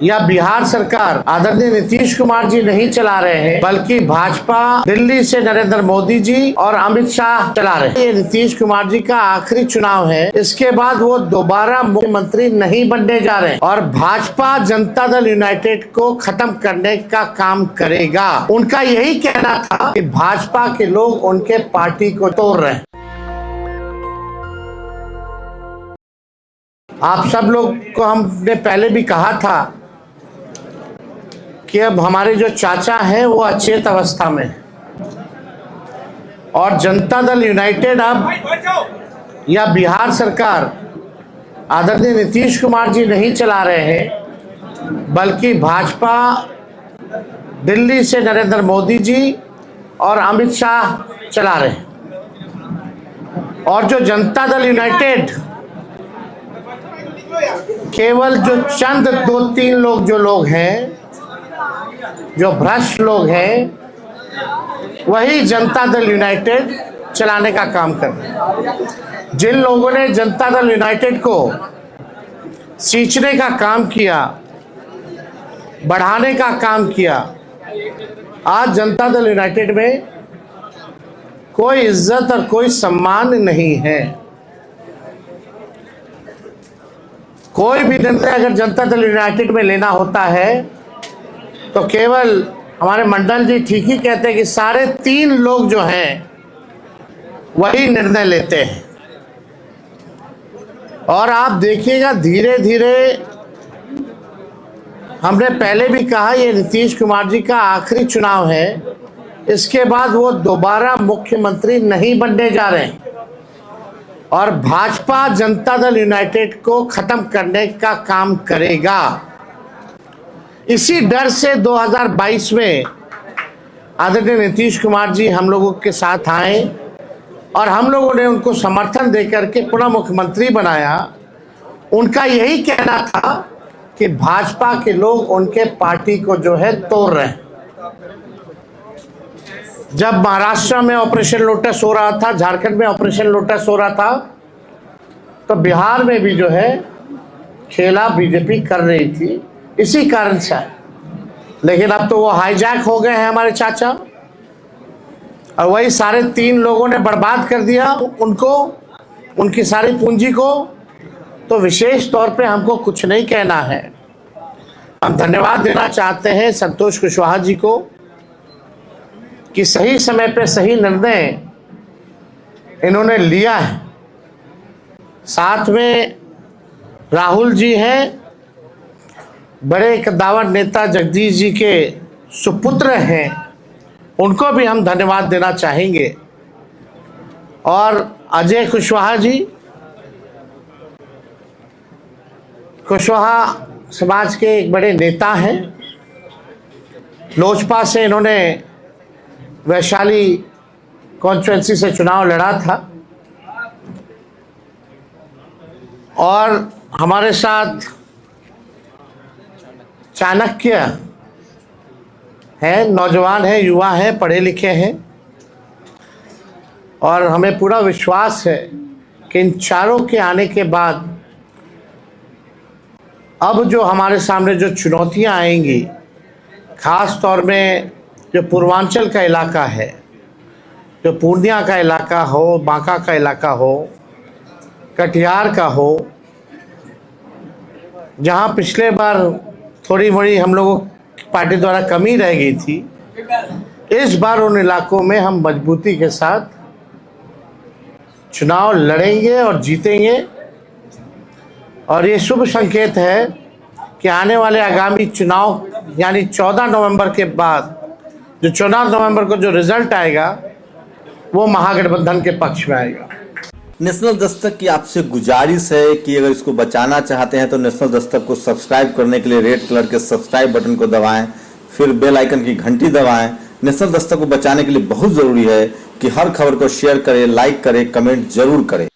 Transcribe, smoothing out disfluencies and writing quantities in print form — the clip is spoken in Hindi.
या बिहार सरकार आदरणीय नीतीश कुमार जी नहीं चला रहे हैं, बल्कि भाजपा दिल्ली से नरेंद्र मोदी जी और अमित शाह चला रहे हैं। ये नीतीश कुमार जी का आखिरी चुनाव है, इसके बाद वो दोबारा मुख्यमंत्री नहीं बनने जा रहे हैं और भाजपा जनता दल यूनाइटेड को खत्म करने का काम करेगा। उनका यही कहना था कि भाजपा के लोग उनके पार्टी को तोड़ रहे हैं। आप सब लोग को हमने पहले भी कहा था कि अब हमारे जो चाचा हैं वो अचेत अवस्था में है और जनता दल यूनाइटेड अब या बिहार सरकार आदरणीय नीतीश कुमार जी नहीं चला रहे हैं, बल्कि भाजपा दिल्ली से नरेंद्र मोदी जी और अमित शाह चला रहे हैं। और जो जनता दल यूनाइटेड केवल जो चंद 2-3 लोग हैं, जो भ्रष्ट लोग हैं, वही जनता दल यूनाइटेड चलाने का काम कर रहे हैं। जिन लोगों ने जनता दल यूनाइटेड को सींचने का काम किया, बढ़ाने का काम किया, आज जनता दल यूनाइटेड में कोई इज्जत और कोई सम्मान नहीं है। कोई भी निर्णय अगर जनता दल यूनाइटेड में लेना होता है तो केवल हमारे मंडल जी ठीक ही कहते हैं कि 3.5 लोग जो हैं वही निर्णय लेते हैं। और आप देखिएगा धीरे धीरे, हमने पहले भी कहा ये नीतीश कुमार जी का आखिरी चुनाव है, इसके बाद वो दोबारा मुख्यमंत्री नहीं बनने जा रहे हैं और भाजपा जनता दल यूनाइटेड को खत्म करने का काम करेगा। इसी डर से 2022 में आदरणीय नीतीश कुमार जी हम लोगों के साथ आए और हम लोगों ने उनको समर्थन देकर के पुनः मुख्यमंत्री बनाया। उनका यही कहना था कि भाजपा के लोग उनके पार्टी को जो है तोड़ रहे हैं। जब महाराष्ट्र में ऑपरेशन लोटस हो रहा था, झारखंड में ऑपरेशन लोटस हो रहा था, तो बिहार में भी जो है खेला बीजेपी कर रही थी इसी कारण से। लेकिन अब तो वो हाईजैक हो गए हैं हमारे चाचा और वही 3.5 लोगों ने बर्बाद कर दिया उनको, उनकी सारी पूंजी को। तो विशेष तौर पे हमको कुछ नहीं कहना है, हम धन्यवाद देना चाहते हैं संतोष कुशवाहा जी को कि सही समय पे सही निर्णय इन्होंने लिया है। साथ में राहुल जी हैं, बड़े कद्दावर नेता जगदीश जी के सुपुत्र हैं, उनको भी हम धन्यवाद देना चाहेंगे। और अजय कुशवाहा जी, कुशवाहा समाज के एक बड़े नेता हैं, लोजपा से इन्होंने वैशाली कॉन्स्टिट्यूएंसी से चुनाव लड़ा था और हमारे साथ चाणक्य है, नौजवान है, युवा है, पढ़े लिखे हैं और हमें पूरा विश्वास है कि इन चारों के आने के बाद अब जो हमारे सामने जो चुनौतियां आएंगी, खास तौर में जो पूर्वांचल का इलाका है, जो पूर्णिया का इलाका हो, बांका का इलाका हो, कटिहार का हो, जहां पिछले बार थोड़ी मोड़ी हम लोगों की पार्टी द्वारा कमी रह गई थी, इस बार उन इलाकों में हम मजबूती के साथ चुनाव लड़ेंगे और जीतेंगे। और ये शुभ संकेत है कि आने वाले आगामी चुनाव यानी 14 नवंबर के बाद जो 14 नवंबर को जो रिजल्ट आएगा वो महागठबंधन के पक्ष में आएगा। नेशनल दस्तक की आपसे गुजारिश है कि अगर इसको बचाना चाहते हैं तो नेशनल दस्तक को सब्सक्राइब करने के लिए रेड कलर के सब्सक्राइब बटन को दबाएं, फिर बेल आइकन की घंटी दबाएं। नेशनल दस्तक को बचाने के लिए बहुत जरूरी है कि हर खबर को शेयर करें, लाइक करें, कमेंट जरूर करें।